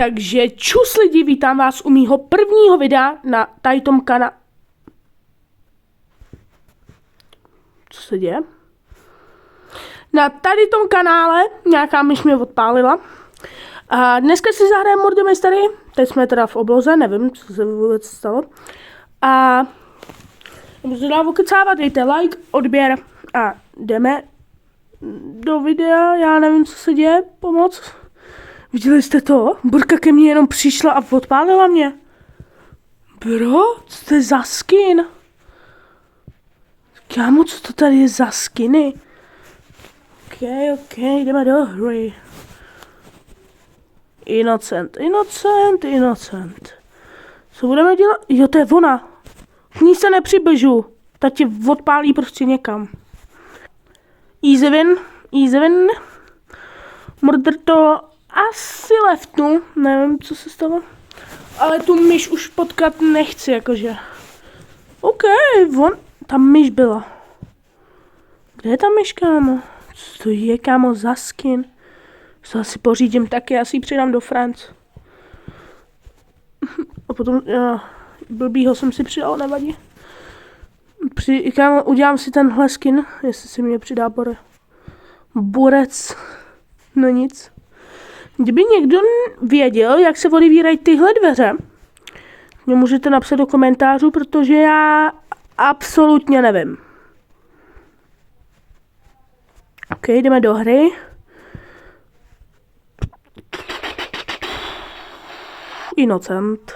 Takže čus lidi, vítám vás u mýho prvního videa na tady tom kanále. Co se děje? Na tady tom kanále nějaká myš mě odpálila. A dneska si zahrajeme Murder Mystery. Teď jsme teda v obloze, nevím, co se vůbec stalo. A budu dál okecávat, dejte like, odběr a jdeme do videa. Já nevím, co se děje, pomoc. Viděli jste to? Burka ke mně jenom přišla a odpálila mě. Bro, co to je za skin? Kámo, co to tady je za skiny? Ok, jdeme do hry. Innocent. Co budeme dělat? Jo, to je ona. K ní se nepřibližu. Ta tě odpálí prostě někam. Easy win. Murder to asi leftnu. Nevím, co se stalo. Ale tu myš už potkat nechci, jakože. OK, tam myš byla. Kde je ta myš, kámo? Co to je, kámo, za skin? To asi pořídím taky, já si ji přidám do France. A potom, blbýho jsem si přidal, nevadí. Kámo, udělám si tenhle skin, jestli si mě přidá borec. No nic. Kdyby někdo věděl, jak se odevírají tyhle dveře, mě můžete napsat do komentářů, protože já absolutně nevím. OK, jdeme do hry. Innocent.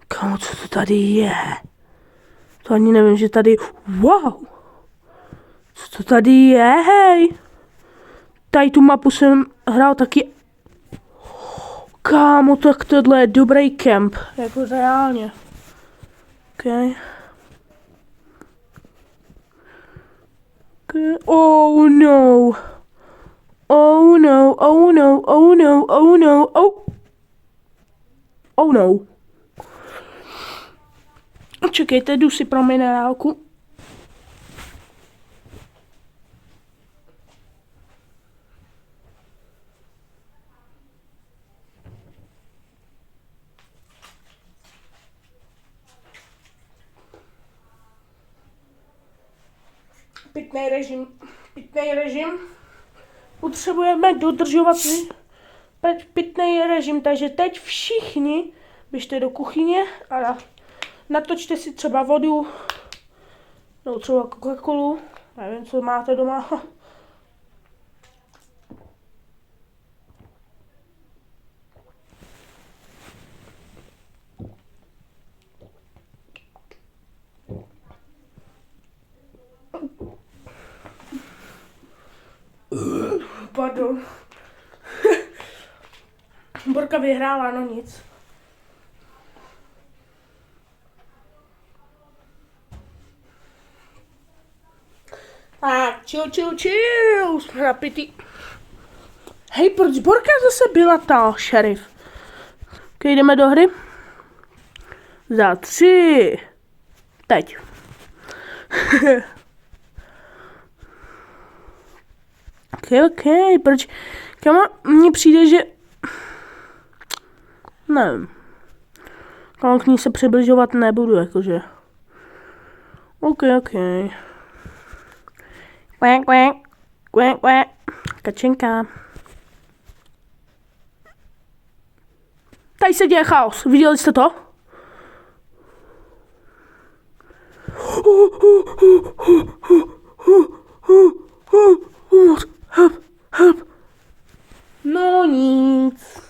Kámo, co to tady je? To ani nevím, že tady... Wow! Co to tady je, hej? Tady tu mapu jsem hrál taky... Kámo, tak tohle je dobrý kemp. Jako reálně. OK. Oh no. Oh no. Čekejte, jdu si pro minerálku. Pitnej režim. Potřebujeme dodržovat pitnej režim, takže teď všichni běžte do kuchyně a natočte si třeba vodu, nebo třeba Coca-Colu, nevím, co máte doma. Pardon. Borka vyhrála, no nic. Tak, chill, jsme napitý. Hej, proč Borka zase byla ta šerif? Ok, jdeme do hry. Za 3. Teď. Ok, proč? Kámo, mně přijde, že... Nevím. Kámo, k ní se přibližovat nebudu, jakože. Ok. Quack. Kačenka. Tady se děje chaos. Viděli jste to? Help. No nic.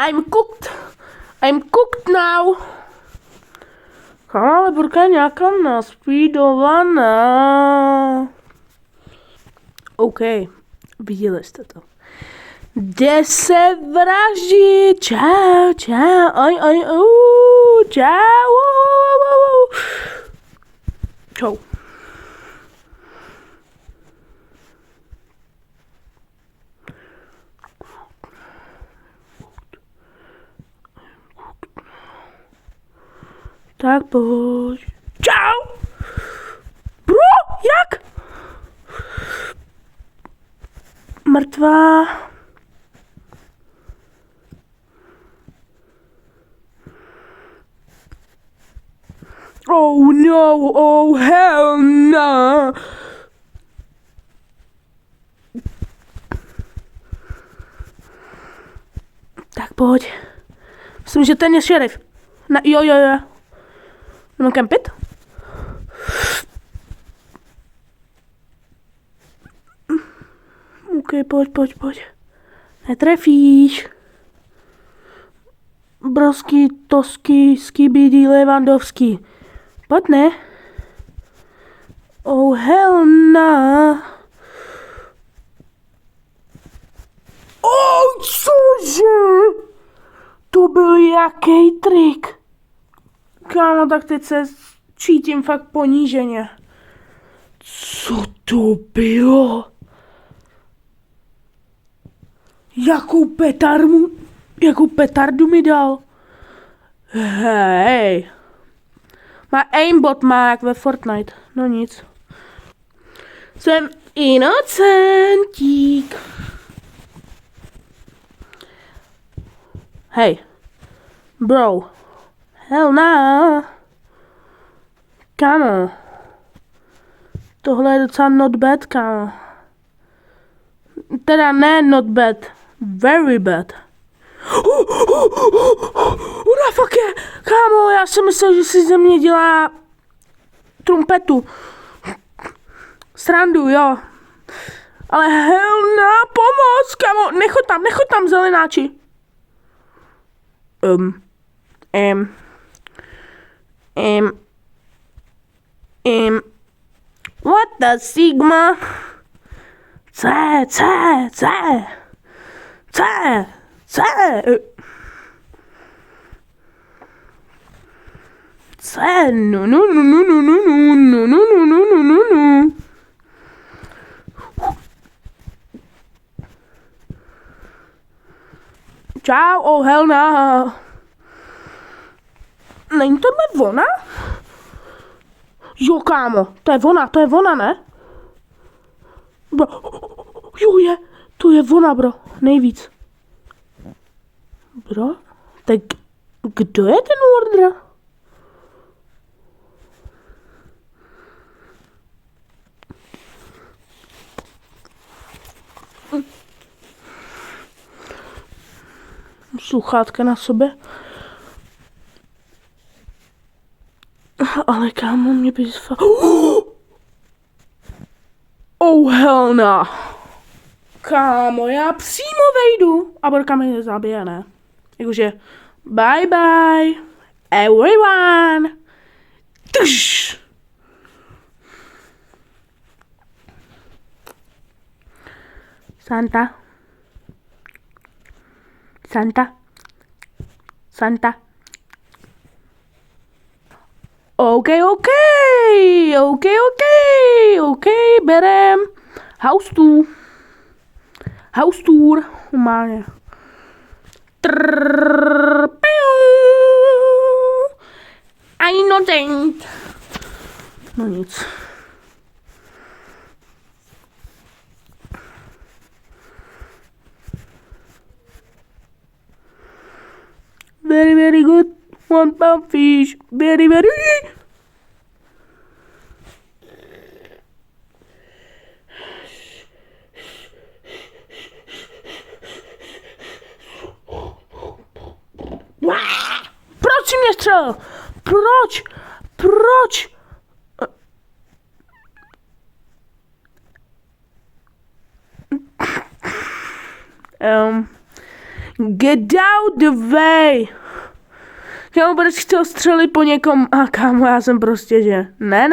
I'm cooked now. Ale Burka je nějaká naspídovaná. OK, viděli jste to. Jde se vraždit. Čau. Čau. Čau. Tak pojď. Čau! Bro, jak? Mrtvá. Oh no, oh hell no. Tak pojď. Myslím, že ten je šerif. Jo. Jdeme kempit? OK, pojď. Netrefíš. Brosky, tosky, skibidi, Levandovský. Pojď, ne? Oh hell no. Oh, cože? To byl jaký trik. Kámo, tak teď se cítím fakt poníženě. Co to bylo? Jakou petardu mi dal? Hej. Má aimbot má jak ve Fortnite. No nic. Jsem inocentík. Hej. Bro. Hell no. Kámo. Tohle je docela not bad, kámo. Teda ne not bad. Very bad. Ura, fuck je. Kámo, já jsem myslel, že si ze mě dělá trumpetu. Srandu, jo. Ale hell no, pomoc, kámo. Nechoď tam, zelenáči. What the Sigma? C. No. Čau, oh hell no. Není tohle ona? Jo, kámo, to je ona, ne? Bro, jo, to je ona, bro, nejvíc. Bro, tak kdo je ten Wardra? Sluchátka na sobě. Ale kámo, mě by fakt... Oh hell no. Kámo, já přímo vejdu. A Borka mě zabije, ne? Jakože, bye bye, everyone. Tš. Santa. OK, berem. House tour. Normálně. Ani nothing. No nic. Very, very good. 1 pound fish. Very, very. Proč jsi mě střelil? Proč? Get out the way. Kámo, proč chtěl střelit po někom? A kámo, já jsem prostě, že ne,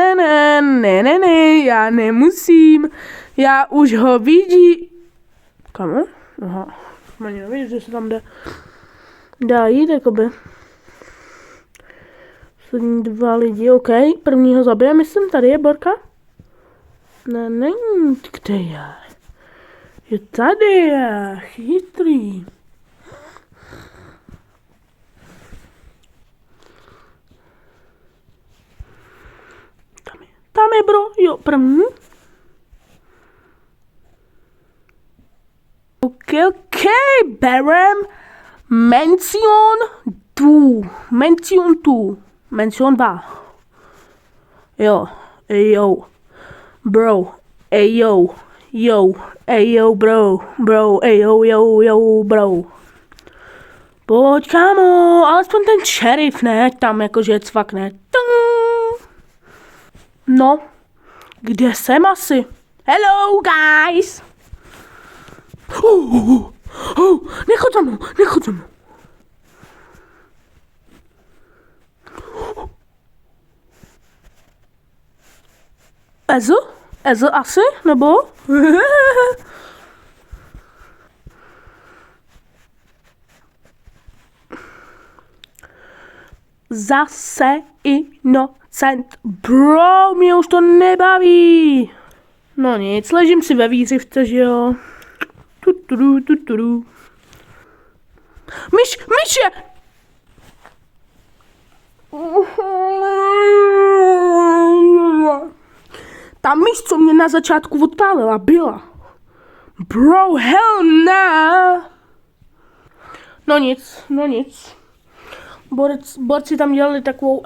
já nemusím. Já už ho vidím. Kámo? Aha. Ani nevíš, že se tam dá jít, jakoby. Poslední 2 lidi, OK. Prvního zabije, myslím, tady je Borka. Ne, není, kde je? Je tady, chytrý. Tam je, bro, jo, první. OK, berem Mention 2. Jo, yo, bro, yo, bro, yo, bro. Pojď, kámo, alespoň ten šerif, ne, tam jakože cvakne. No, kde jsem asi? Hello, guys! Nechoď za mnou. Ezo asi, nebo? Zase Innocent. Bro, mě už to nebaví. No nic, ležím si ve výřivce, že jo. Myše! Ta myš, co mě na začátku odpálila, byla. Bro, hell nah. No nic. Borci tam dělali takovou...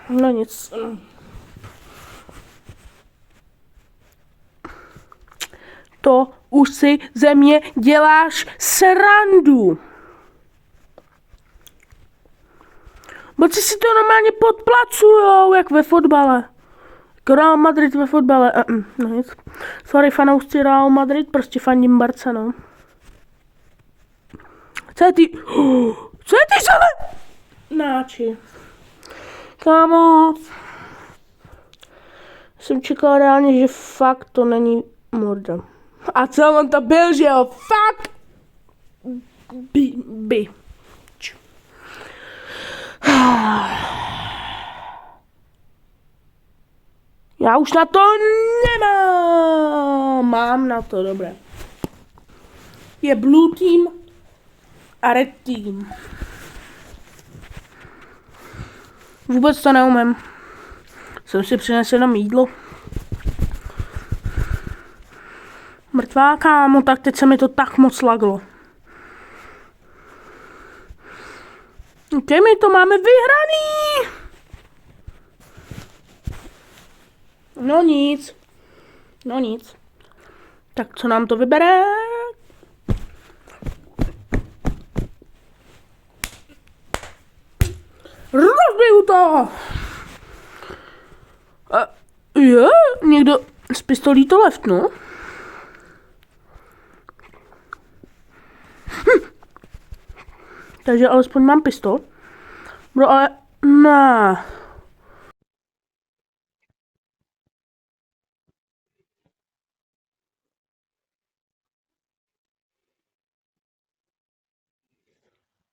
No nic. To už si ze mě děláš srandu. Borci si to normálně podplacujou, jak ve fotbale. Real Madrid ve fotbale. No nic. Sorry, fanoušci Real Madrid, prostě fandím Barca, no. Co je ty zele? Náči. Kámo. Jsem čekal reálně, že fakt to není morda. A co on to byl, že jo? Fakt. Já už na to nemám. Mám na to, dobré. Je blue team a red team. Vůbec to neumím. Jsem si přinesl jenom jídlo. Mrtvá, kámo, tak teď se mi to tak moc laglo. Ok, my to máme vyhraný. No nic. Tak co nám to vybere? Rozbiju to! Je, někdo s pistolí to leftnul? Takže alespoň mám pistol. Bro, ale ne.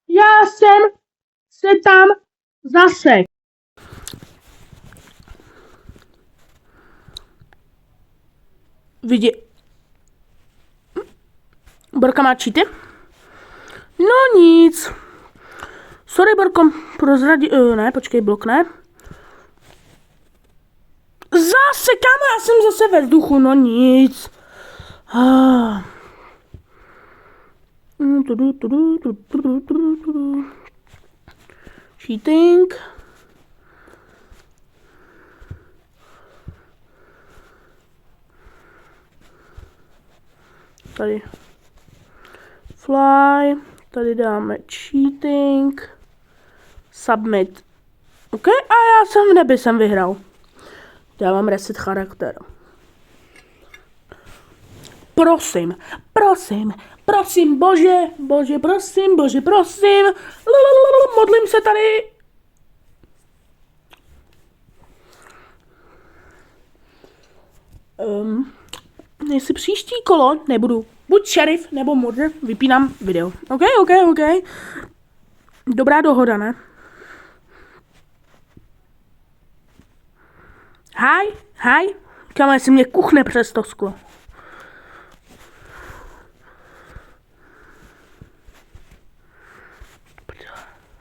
Já jsem se tam zasek. Vidí. Borka má cheaty? No nic. Sorry, Borko, prozradí... ne, počkej, blok ne. Zase, kámo, já jsem zase ve vzduchu, no nic. Cheating. Tady fly, tady dáme cheating, submit. OK, a já jsem v nebi, jsem vyhrál. Dávám reset charakter. Prosím, bože, prosím. Modlím se tady. Jestli příští kolo nebudu buď šerif nebo murder, vypínám video. OK. Dobrá dohoda, ne? Hi. Kam jestli mě kuchne přes to sklo.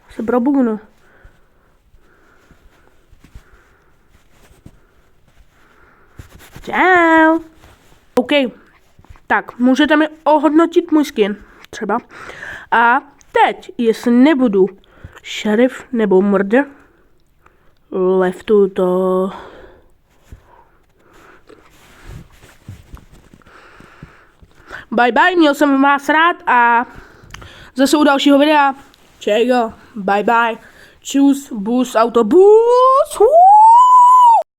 Se probugnu. Čau. OK. Tak, můžete mi ohodnotit můj skin, třeba. A teď, jestli nebudu šerif nebo murder, leftu to. Bye bye, měl jsem vás rád a zase u dalšího videa. Čego, bye bye. Čus, bus, autobus.